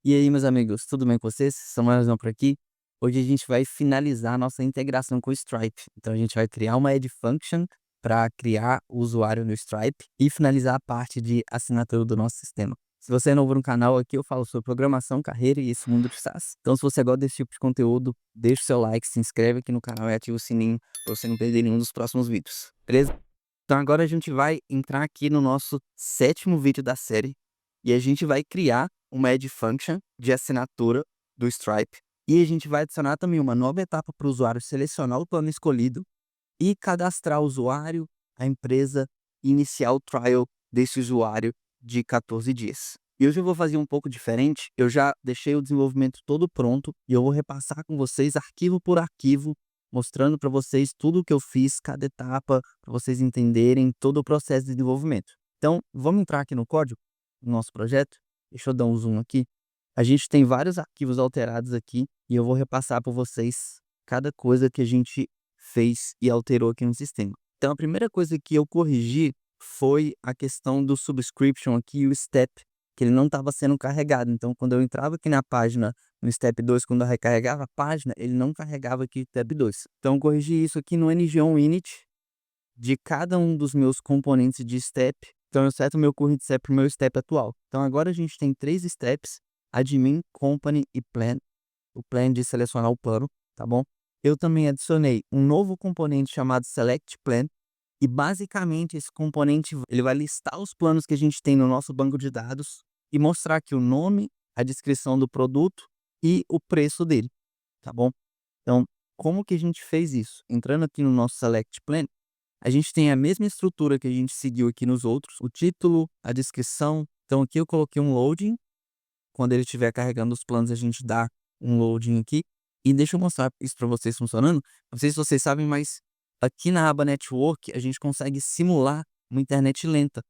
E aí, meus amigos, tudo bem com vocês? Samuelzão por aqui. Hoje a gente vai finalizar a nossa integração com o Stripe. Então a gente vai criar uma Add Function para criar o usuário no Stripe e finalizar a parte de assinatura do nosso sistema. Se você é novo no canal, aqui eu falo sobre programação, carreira e esse mundo de SaaS. Então, se você gosta desse tipo de conteúdo, deixa o seu like, se inscreve aqui no canal e ativa o sininho para você não perder nenhum dos próximos vídeos. Beleza? Então agora a gente vai entrar aqui no nosso sétimo vídeo da série e a gente vai criar uma Add Function de assinatura do Stripe e a gente vai adicionar também uma nova etapa para o usuário selecionar o plano escolhido e cadastrar o usuário, a empresa e iniciar o trial desse usuário de 14 dias. E hoje eu vou fazer um pouco diferente, eu já deixei o desenvolvimento todo pronto e eu vou repassar com vocês arquivo por arquivo, mostrando para vocês tudo o que eu fiz, cada etapa, para vocês entenderem todo o processo de desenvolvimento. Então, vamos entrar aqui no código do nosso projeto. Deixa eu dar um zoom aqui. A gente tem vários arquivos alterados aqui e eu vou repassar para vocês cada coisa que a gente fez e alterou aqui no sistema. Então, a primeira coisa que eu corrigi foi a questão do subscription aqui e o step, que ele não estava sendo carregado. Então, quando eu entrava aqui na página, no step 2, quando eu recarregava a página, ele não carregava aqui o step 2. Então, eu corrigi isso aqui no ng-on init de cada um dos meus componentes de step. Então, eu seto o meu current step para o meu step atual. Então, agora a gente tem 3 steps: admin, company e plan. O plan de selecionar o plano, tá bom? Eu também adicionei um novo componente chamado select plan e basicamente esse componente ele vai listar os planos que a gente tem no nosso banco de dados e mostrar aqui o nome, a descrição do produto e o preço dele, tá bom? Então, como que a gente fez isso? Entrando aqui no nosso select plan, a gente tem a mesma estrutura que a gente seguiu aqui nos outros, o título, a descrição. Então aqui eu coloquei um loading. Quando ele estiver carregando os planos, a gente dá um loading aqui. E deixa eu mostrar isso para vocês funcionando. Não sei se vocês sabem, mas aqui na aba Network, a gente consegue simular uma internet lenta.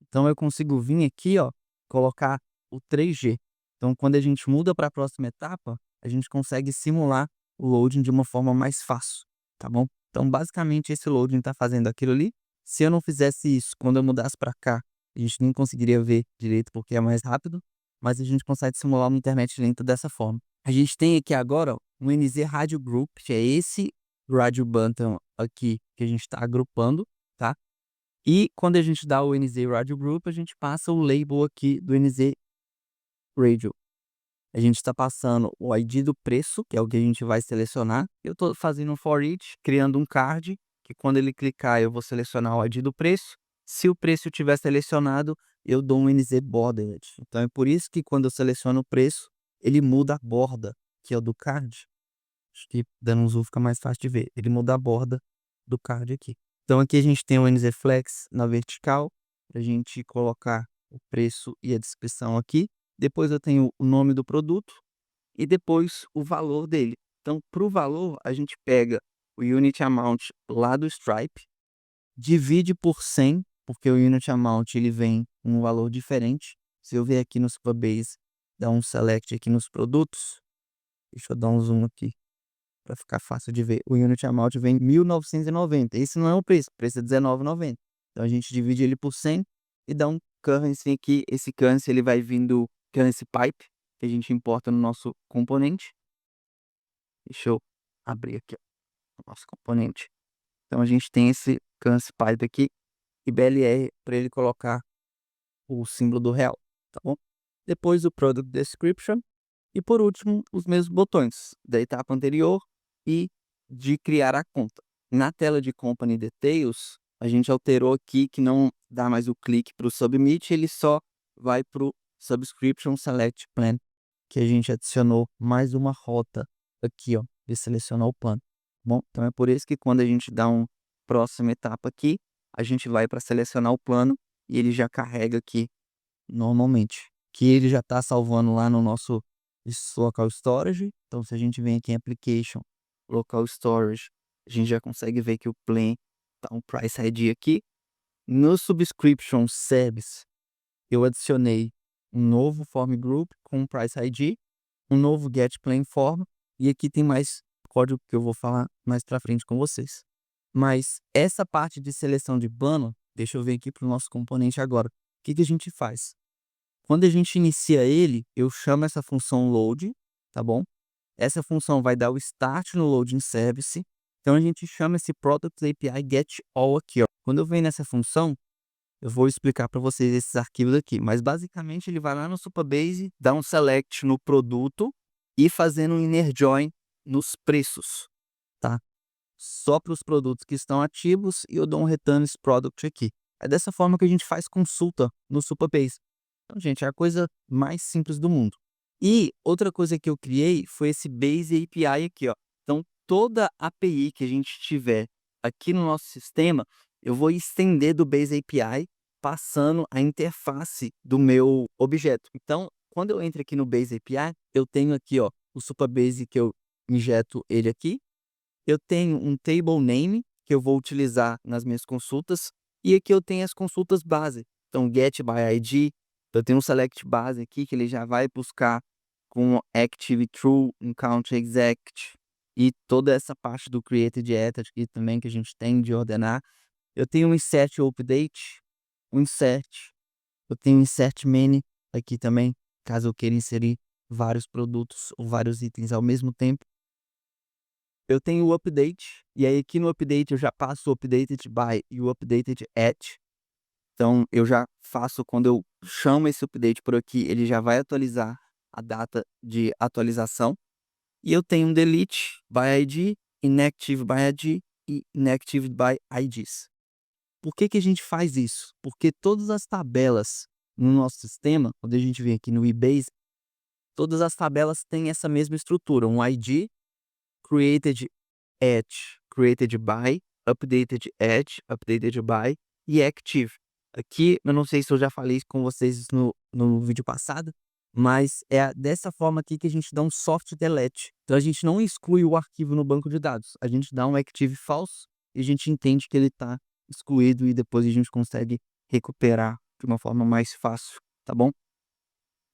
Então eu consigo vir aqui, ó, colocar o 3G. Então quando a gente muda para a próxima etapa, a gente consegue simular o loading de uma forma mais fácil, tá bom? Então basicamente esse loading está fazendo aquilo ali. Se eu não fizesse isso, quando eu mudasse para cá, a gente nem conseguiria ver direito porque é mais rápido, mas a gente consegue simular uma internet lenta dessa forma. A gente tem aqui agora ó, um NZ Radio Group, que é esse Radio Button aqui que a gente está agrupando, tá? E quando a gente dá o NZ Radio Group, a gente passa o label aqui do NZ Radio. A gente está passando o ID do preço, que é o que a gente vai selecionar. Eu estou fazendo um for each, criando um card, que quando ele clicar eu vou selecionar o ID do preço. Se o preço estiver selecionado, eu dou um NZ Bordered. Então é por isso que quando eu seleciono o preço, ele muda a borda, que é o do card. Acho que dando um zoom fica mais fácil de ver. Ele muda a borda do card aqui. Então aqui a gente tem o NZ Flex na vertical, para a gente colocar o preço e a descrição aqui. Depois eu tenho o nome do produto e depois o valor dele. Então, para o valor, a gente pega o Unit Amount lá do Stripe, divide por 100, porque o Unit Amount ele vem com um valor diferente. Se eu ver aqui no Supabase, dar um select aqui nos produtos, deixa eu dar um zoom aqui para ficar fácil de ver. O Unit Amount vem 1.990. Esse não é o preço é R$19,90. Então a gente divide ele por 100 e dá um currency aqui. Esse currency ele vai vindo currency pipe, que a gente importa no nosso componente. Deixa eu abrir aqui ó, o nosso componente. Então a gente tem esse currency pipe aqui e BLR para ele colocar o símbolo do real, tá bom? Depois o product description e por último os mesmos botões da etapa anterior e de criar a conta. Na tela de Company Details, a gente alterou aqui que não dá mais o clique para o Submit, ele só vai para o Subscription Select Plan, que a gente adicionou mais uma rota aqui, ó, de selecionar o plano. Bom, então é por isso que quando a gente dá uma próxima etapa aqui, a gente vai para selecionar o plano e ele já carrega aqui normalmente, que ele já está salvando lá no nosso local storage. Então se a gente vem aqui em application, local storage, a gente já consegue ver que o plan tá um price ID aqui. No subscription service, eu adicionei um novo form group com um price ID, um novo get plan form e aqui tem mais código que eu vou falar mais para frente com vocês. Mas essa parte de seleção de plano, deixa eu ver aqui para o nosso componente agora. O que que a gente faz? Quando a gente inicia ele, eu chamo essa função load, tá bom? Essa função vai dar o start no loading service. Então a gente chama esse product API get all aqui, ó. Quando eu venho nessa função, eu vou explicar para vocês esses arquivos aqui, mas basicamente ele vai lá no Supabase, dá um select no produto e fazendo um inner join nos preços, tá? Só para os produtos que estão ativos e eu dou um return esse product aqui. É dessa forma que a gente faz consulta no Supabase. Então, gente, é a coisa mais simples do mundo. E outra coisa que eu criei foi esse Base API aqui, ó. Então, toda API que a gente tiver aqui no nosso sistema, eu vou estender do Base API passando a interface do meu objeto. Então, quando eu entro aqui no Base API, eu tenho aqui, ó, o Supabase que eu injeto ele aqui. Eu tenho um table name que eu vou utilizar nas minhas consultas. E aqui eu tenho as consultas base. Então, get by ID, eu tenho um select base aqui que ele já vai buscar com active true, um count exact e toda essa parte do created ethic aqui também que a gente tem de ordenar. Eu tenho um insert update, um insert, eu tenho um insert many aqui também, caso eu queira inserir vários produtos ou vários itens ao mesmo tempo. Eu tenho o update, e aí aqui no update eu já passo o updated by e o updated at. Então eu já faço quando eu chamo esse update por aqui, ele já vai atualizar a data de atualização. E eu tenho um delete by ID, inactive by ID e inactive by IDs. Por que que a gente faz isso? Porque todas as tabelas no nosso sistema, quando a gente vem aqui no eBase, todas as tabelas têm essa mesma estrutura, um ID, created at, created by, updated at, updated by e active. Aqui, eu não sei se eu já falei isso com vocês no vídeo passado, mas é dessa forma aqui que a gente dá um soft delete. Então a gente não exclui o arquivo no banco de dados, a gente dá um active false e a gente entende que ele está excluído e depois a gente consegue recuperar de uma forma mais fácil, tá bom?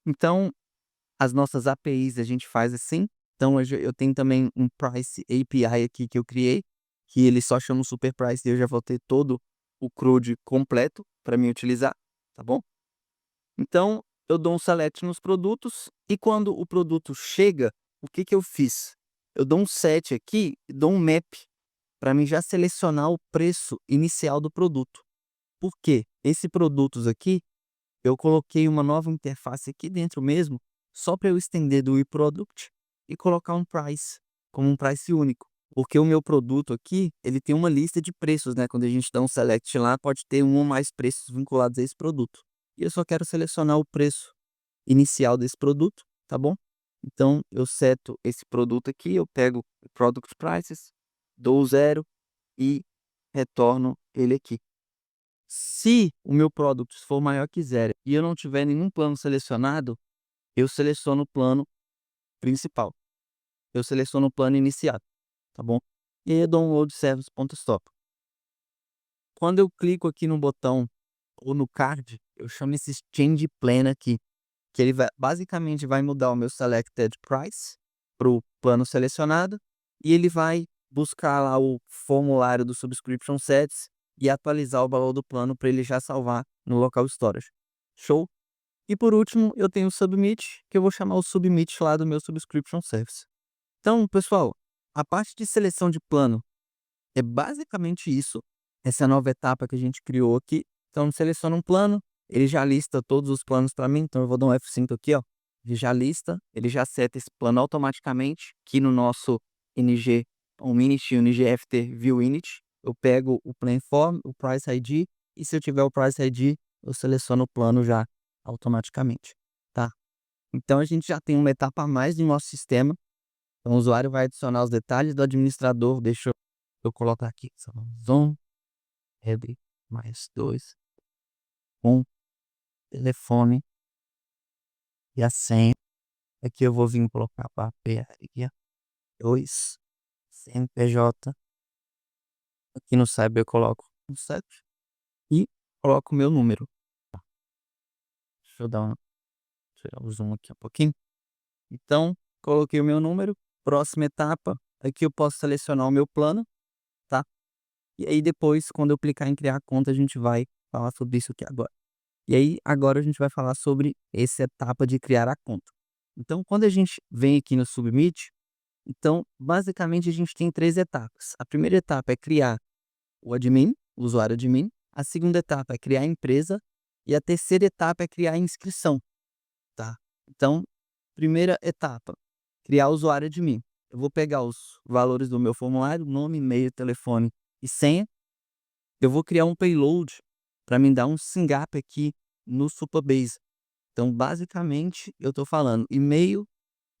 Então, as nossas APIs a gente faz assim. Então eu tenho também um Price API aqui que eu criei, que ele só chama o Super Price e eu já vou ter todo o CRUD completo para mim utilizar, tá bom? Então eu dou um select nos produtos e quando o produto chega, o que que eu fiz? Eu dou um set aqui e dou um map para mim já selecionar o preço inicial do produto. Por quê? Esse produtos aqui eu coloquei uma nova interface aqui dentro mesmo, só para eu estender do eProduct e colocar um price, como um price único. Porque o meu produto aqui, ele tem uma lista de preços, né? Quando a gente dá um select lá, pode ter um ou mais preços vinculados a esse produto. E eu só quero selecionar o preço inicial desse produto, tá bom? Então, eu seto esse produto aqui, eu pego o Product Prices, dou 0 e retorno ele aqui. Se o meu produto for maior que 0 e eu não tiver nenhum plano selecionado, eu seleciono o plano principal. Eu seleciono o plano iniciado, tá bom? E aí eu dou um load service.stop. Quando eu clico aqui no botão ou no card, eu chamo esse change plan aqui, que ele vai, basicamente vai mudar o meu selected price para o plano selecionado e ele vai buscar lá o formulário do subscription sets e atualizar o valor do plano para ele já salvar no local storage. Show? E por último, eu tenho o submit, que eu vou chamar o submit lá do meu subscription service. Então, pessoal, a parte de seleção de plano é basicamente isso. Essa é a nova etapa que a gente criou aqui. Então, seleciona um plano, ele já lista todos os planos para mim. Então, eu vou dar um F5 aqui, ó. Ele já lista, ele já seta esse plano automaticamente. Aqui no nosso NG, um Init, um NGFT View Init. Eu pego o Plan Form, o Price ID, e se eu tiver o Price ID, eu seleciono o plano já automaticamente, tá? Então, a gente já tem uma etapa a mais no nosso sistema. Então, o usuário vai adicionar os detalhes do administrador. Deixa eu colocar aqui. Zoom, head, mais 2, um telefone e a senha. Aqui eu vou vir colocar para aqui, ó. 2, CNPJ. Aqui no Cyber eu coloco o CEP e coloco o meu número. Deixa eu dar uma, tirar o zoom aqui um pouquinho. Então, coloquei o meu número. Próxima etapa, aqui eu posso selecionar o meu plano, tá? E aí depois, quando eu clicar em criar conta, a gente vai falar sobre isso aqui agora. E aí, agora a gente vai falar sobre essa etapa de criar a conta. Então, quando a gente vem aqui no Submit, então, basicamente, a gente tem 3 etapas. A primeira etapa é criar o admin, o usuário admin. A segunda etapa é criar a empresa. E a terceira etapa é criar a inscrição, tá? Então, primeira etapa, criar o usuário admin. Eu vou pegar os valores do meu formulário, nome, e-mail, telefone e senha. Eu vou criar um payload para me dar um SYNGAP aqui no Supabase. Então, basicamente, eu estou falando e-mail,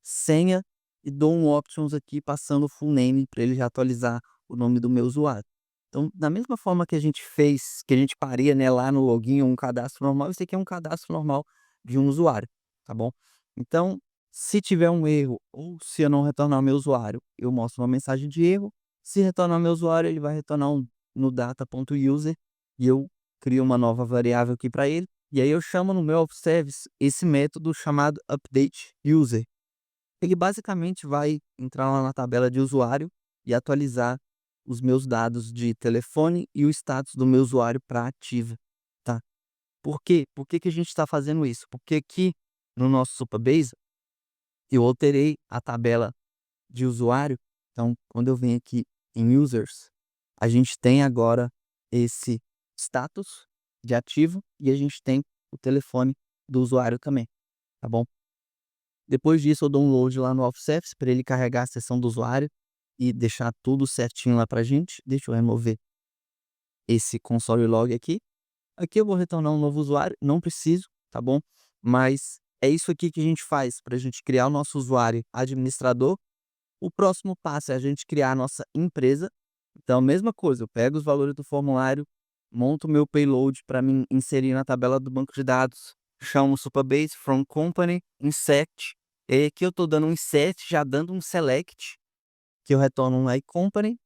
senha e dou um options aqui passando o full name para ele já atualizar o nome do meu usuário. Então, da mesma forma que a gente fez, que a gente faria, né, lá no login um cadastro normal, esse aqui é um cadastro normal de um usuário, tá bom? Então, se tiver um erro ou se eu não retornar o meu usuário, eu mostro uma mensagem de erro. Se retornar o meu usuário, ele vai retornar no data.user e eu crio uma nova variável aqui para ele. E aí eu chamo no meu service esse método chamado updateUser. Ele basicamente vai entrar lá na tabela de usuário e atualizar os meus dados de telefone e o status do meu usuário para ativa, tá? Por quê? Por que que a gente está fazendo isso? Porque aqui no nosso Supabase eu alterei a tabela de usuário. Então, quando eu venho aqui em Users, a gente tem agora esse status de ativo e a gente tem o telefone do usuário também, tá bom? Depois disso, eu dou um load lá no Office para ele carregar a seção do usuário e deixar tudo certinho lá pra gente. Deixa eu remover esse console log aqui. Aqui eu vou retornar um novo usuário, não preciso, tá bom? Mas é isso aqui que a gente faz para a gente criar o nosso usuário administrador. O próximo passo é a gente criar a nossa empresa. Então, mesma coisa, eu pego os valores do formulário, monto o meu payload para me inserir na tabela do banco de dados, chamo o Supabase from company, insert. E aí aqui eu estou dando um insert, já dando um select, que eu retorno um iCompany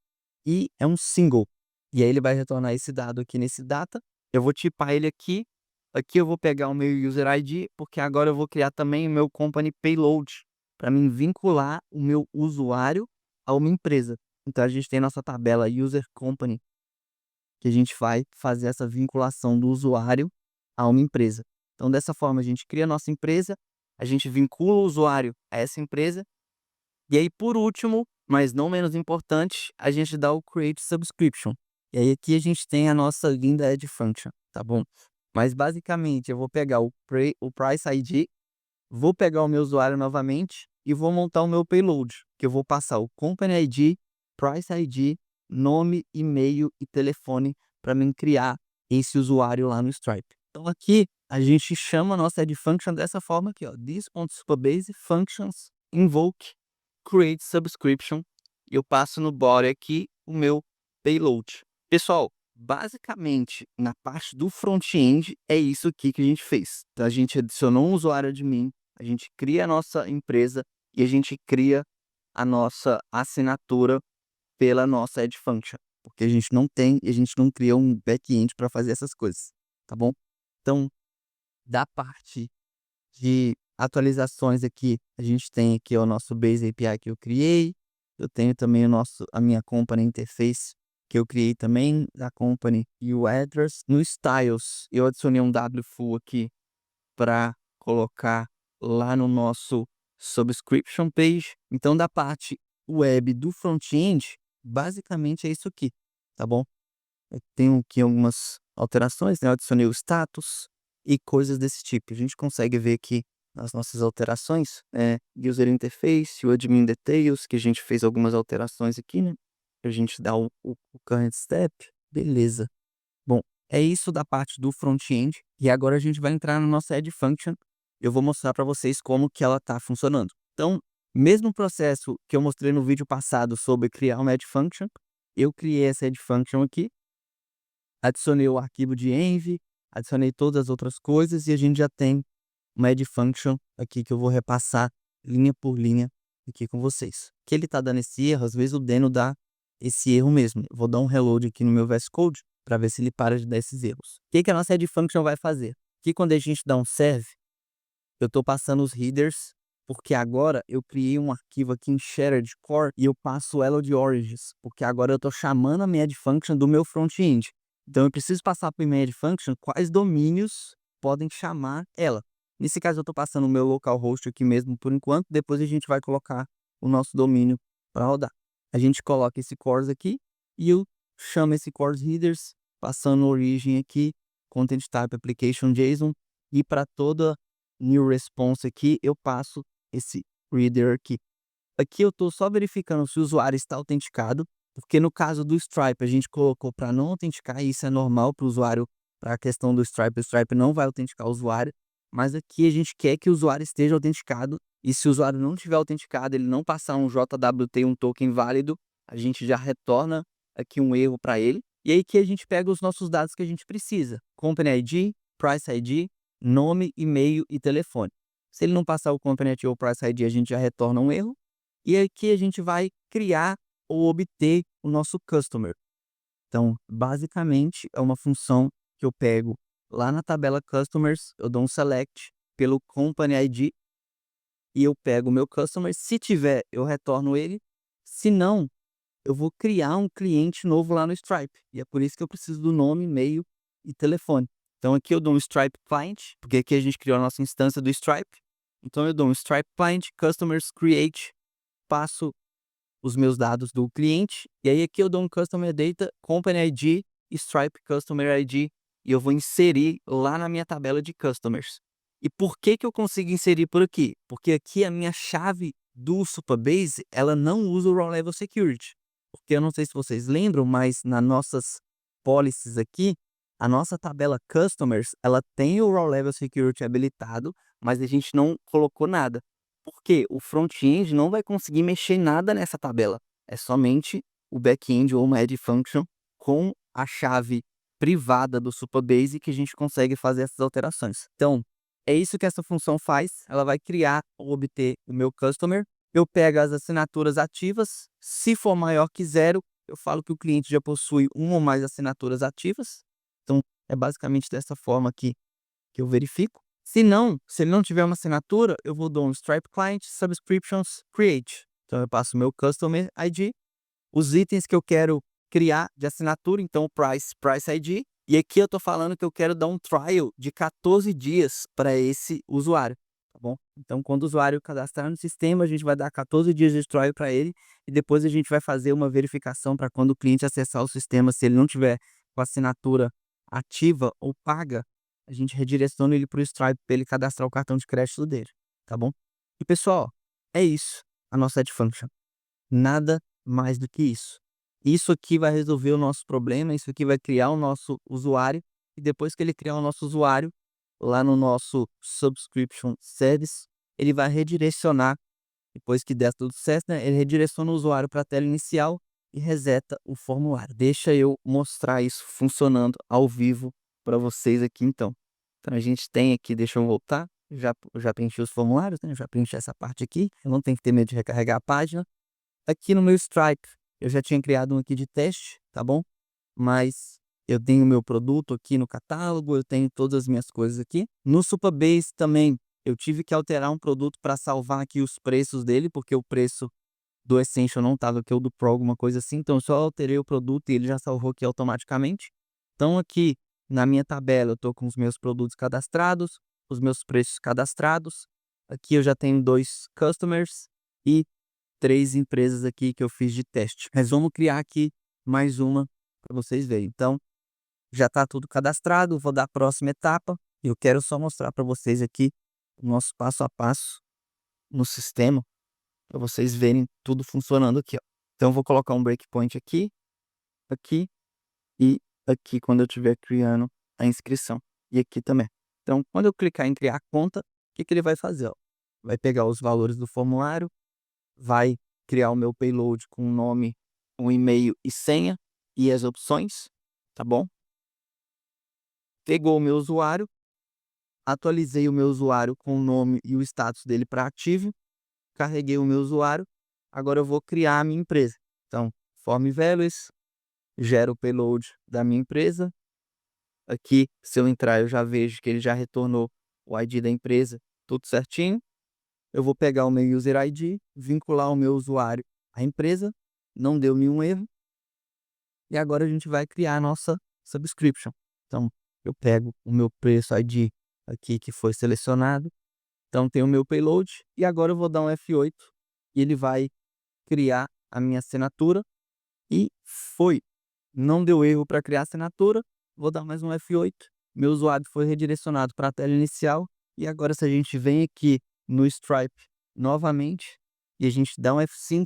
e é um single. E aí ele vai retornar esse dado aqui nesse data. Eu vou tipar ele aqui. Aqui eu vou pegar o meu user ID, porque agora eu vou criar também o meu company payload para mim vincular o meu usuário a uma empresa. Então a gente tem nossa tabela user company, que a gente vai fazer essa vinculação do usuário a uma empresa. Então dessa forma a gente cria a nossa empresa, a gente vincula o usuário a essa empresa e aí, por último, mas não menos importante, a gente dá o create subscription. E aí aqui a gente tem a nossa linda add function, tá bom? Mas basicamente eu vou pegar o price ID, vou pegar o meu usuário novamente e vou montar o meu payload, que eu vou passar o company ID, price ID, nome, e-mail e telefone para mim criar esse usuário lá no Stripe. Então aqui a gente chama a nossa add function dessa forma aqui, ó, this.supabase functions invoke create subscription e eu passo no body aqui o meu payload. Pessoal, basicamente na parte do front-end é isso aqui que a gente fez. Então a gente adicionou um usuário admin, a gente cria a nossa empresa e a gente cria a nossa assinatura pela nossa add function, porque a gente não tem e a gente não cria um back-end para fazer essas coisas, tá bom? Então, da parte de atualizações aqui, a gente tem aqui o nosso Base API que eu criei, eu tenho também a minha company interface que eu criei também, da company e o address. No styles, eu adicionei um WFUL aqui para colocar lá no nosso subscription page. Então, da parte web do front-end, basicamente é isso aqui, tá bom? Eu tenho aqui algumas alterações, né? Eu adicionei o status e coisas desse tipo. A gente consegue ver aqui nas nossas alterações, user interface, o admin details, que a gente fez algumas alterações aqui, né? A gente dá o current step, beleza. Bom, é isso da parte do front-end e agora a gente vai entrar na nossa add function. Eu vou mostrar para vocês como que ela está funcionando. Então, mesmo processo que eu mostrei no vídeo passado sobre criar uma add function, eu criei essa add function aqui, adicionei o arquivo de env, adicionei todas as outras coisas e a gente já tem uma add function aqui que eu vou repassar linha por linha aqui com vocês. Que ele está dando esse erro, às vezes o Deno dá esse erro mesmo. Eu vou dar um reload aqui no meu VS Code para ver se ele para de dar esses erros. O que que a nossa add function vai fazer? Que quando a gente dá um serve, eu estou passando os headers, porque agora eu criei um arquivo aqui em shared core e eu passo ela de origins, porque agora eu estou chamando a minha add function do meu front-end. Então eu preciso passar para a minha add function quais domínios podem chamar ela. Nesse caso eu estou passando o meu localhost aqui mesmo por enquanto, depois a gente vai colocar o nosso domínio para rodar. A gente coloca esse CORS aqui e eu chamo esse CORS headers, passando origem aqui, content type application JSON, e para toda new response aqui eu passo esse reader aqui. Aqui eu estou só verificando se o usuário está autenticado, porque no caso do Stripe a gente colocou para não autenticar, e isso é normal para o usuário, para a questão do Stripe, o Stripe não vai autenticar o usuário, mas aqui a gente quer que o usuário esteja autenticado, e se o usuário não estiver autenticado, ele não passar um JWT, um token válido, a gente já retorna aqui um erro para ele, e aí que a gente pega os nossos dados que a gente precisa, Company ID, Price ID, nome, e-mail e telefone. Se ele não passar o Company ID ou Price ID, a gente já retorna um erro, e aqui a gente vai criar ou obter o nosso customer. Então, basicamente, é uma função que eu pego lá na tabela Customers, eu dou um select pelo Company ID e eu pego o meu customer. Se tiver, eu retorno ele. Se não, eu vou criar um cliente novo lá no Stripe. E é por isso que eu preciso do nome, e-mail e telefone. Então, aqui eu dou um Stripe Client, porque aqui a gente criou a nossa instância do Stripe. Então, eu dou um Stripe Client, Customers Create, passo os meus dados do cliente, e aí aqui eu dou um Customer Data, Company ID, Stripe Customer ID, e eu vou inserir lá na minha tabela de Customers. E por que que eu consigo inserir por aqui? Porque aqui a minha chave do Supabase, ela não usa o Raw Level Security. Porque eu não sei se vocês lembram, mas nas nossas policies aqui, a nossa tabela Customers, ela tem o Raw Level Security habilitado, mas a gente não colocou nada. Porque o front-end não vai conseguir mexer nada nessa tabela. É somente o back-end ou uma add function com a chave privada do Supabase que a gente consegue fazer essas alterações. Então, é isso que essa função faz. Ela vai criar ou obter o meu customer. Eu pego as assinaturas ativas. Se for maior que 0, eu falo que o cliente já possui uma ou mais assinaturas ativas. Então, é basicamente dessa forma que eu verifico. Se ele não tiver uma assinatura, eu vou dar um Stripe Client Subscriptions Create. Então eu passo o meu Customer ID, os itens que eu quero criar de assinatura, então o Price ID, e aqui eu estou falando que eu quero dar um trial de 14 dias para esse usuário, tá bom? Então quando o usuário cadastrar no sistema, a gente vai dar 14 dias de trial para ele, e depois a gente vai fazer uma verificação para quando o cliente acessar o sistema, se ele não tiver com a assinatura ativa ou paga, a gente redireciona ele para o Stripe para ele cadastrar o cartão de crédito dele, tá bom? E pessoal, é isso, a nossa Add Function. Nada mais do que isso. Isso aqui vai resolver o nosso problema, isso aqui vai criar o nosso usuário, e depois que ele criar o nosso usuário, lá no nosso Subscription Service, ele vai redirecionar, depois que der tudo certo, né, ele redireciona o usuário para a tela inicial e reseta o formulário. Deixa eu mostrar isso funcionando ao vivo para vocês aqui então. Então a gente tem aqui, deixa eu voltar, já preenchi os formulários, né? Já preenchi essa parte aqui, eu não tenho que ter medo de recarregar a página. Aqui no meu Stripe, eu já tinha criado um aqui de teste, tá bom? Mas eu tenho o meu produto aqui no catálogo, eu tenho todas as minhas coisas aqui. No Supabase também, eu tive que alterar um produto para salvar aqui os preços dele, porque o preço do Essential não estava aqui, ou do Pro, alguma coisa assim. Então, eu só alterei o produto e ele já salvou aqui automaticamente. Então, aqui na minha tabela, eu estou com os meus produtos cadastrados, os meus preços cadastrados. Aqui eu já tenho 2 customers e 3 empresas aqui que eu fiz de teste. Mas vamos criar aqui mais uma para vocês verem. Então, já está tudo cadastrado, vou dar a próxima etapa. Eu quero só mostrar para vocês aqui o nosso passo a passo no sistema, para vocês verem tudo funcionando aqui, ó. Então, eu vou colocar um breakpoint aqui, aqui e aqui quando eu estiver criando a inscrição. E aqui também. Então, quando eu clicar em criar conta, o que que ele vai fazer, ó? Vai pegar os valores do formulário, vai criar o meu payload com o nome, um e-mail e senha e as opções, tá bom? Pegou o meu usuário, atualizei o meu usuário com o nome e o status dele para ativo, carreguei o meu usuário, agora eu vou criar a minha empresa. Então, form values, gera o payload da minha empresa. Aqui, se eu entrar, eu já vejo que ele já retornou o ID da empresa, tudo certinho. Eu vou pegar o meu user ID, vincular o meu usuário à empresa, não deu nenhum erro. E agora a gente vai criar a nossa subscription. Então, eu pego o meu preço ID aqui que foi selecionado. Então tem o meu payload e agora eu vou dar um F8 e ele vai criar a minha assinatura e foi. Não deu erro para criar a assinatura, vou dar mais um F8, meu usuário foi redirecionado para a tela inicial e agora se a gente vem aqui no Stripe novamente e a gente dá um F5,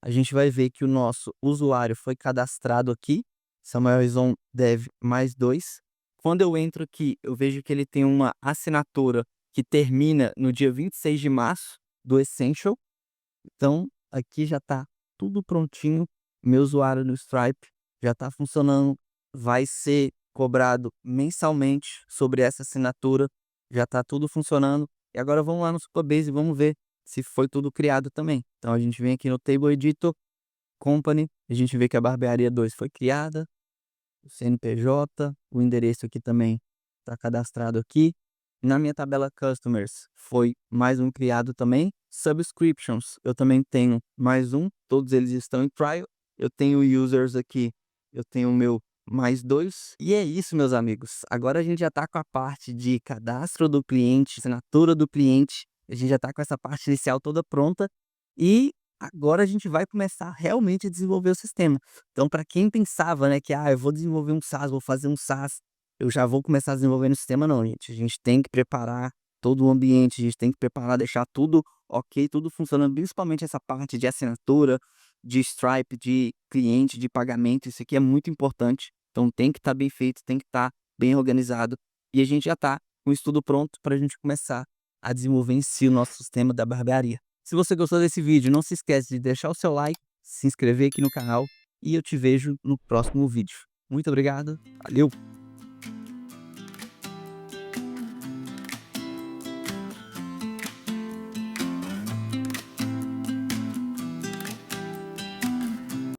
a gente vai ver que o nosso usuário foi cadastrado aqui, Samuelson Dev mais 2. Quando eu entro aqui, eu vejo que ele tem uma assinatura que termina no dia 26 de março do Essential. Então, aqui já está tudo prontinho. Meu usuário no Stripe já está funcionando. Vai ser cobrado mensalmente sobre essa assinatura. Já está tudo funcionando. E agora vamos lá no Supabase e vamos ver se foi tudo criado também. Então, a gente vem aqui no Table Editor, Company. A gente vê que a Barbearia 2 foi criada. O CNPJ, o endereço aqui também está cadastrado aqui. Na minha tabela Customers foi mais um criado também. Subscriptions, eu também tenho mais um, todos eles estão em trial. Eu tenho Users aqui, eu tenho o meu mais 2. E é isso, meus amigos. Agora a gente já está com a parte de cadastro do cliente, assinatura do cliente. A gente já está com essa parte inicial toda pronta. E agora a gente vai começar realmente a desenvolver o sistema. Então, para quem pensava, né, que eu vou desenvolver um SaaS, vou fazer um SaaS, eu já vou começar desenvolvendo o sistema, não, gente. A gente tem que preparar todo o ambiente, a gente tem que preparar, deixar tudo ok, tudo funcionando, principalmente essa parte de assinatura, de Stripe, de cliente, de pagamento. Isso aqui é muito importante. Então, tem que estar bem feito, tem que estar bem organizado. E a gente já está com isso tudo pronto para a gente começar a desenvolver em si o nosso sistema da barbearia. Se você gostou desse vídeo, não se esquece de deixar o seu like, se inscrever aqui no canal e eu te vejo no próximo vídeo. Muito obrigado, valeu!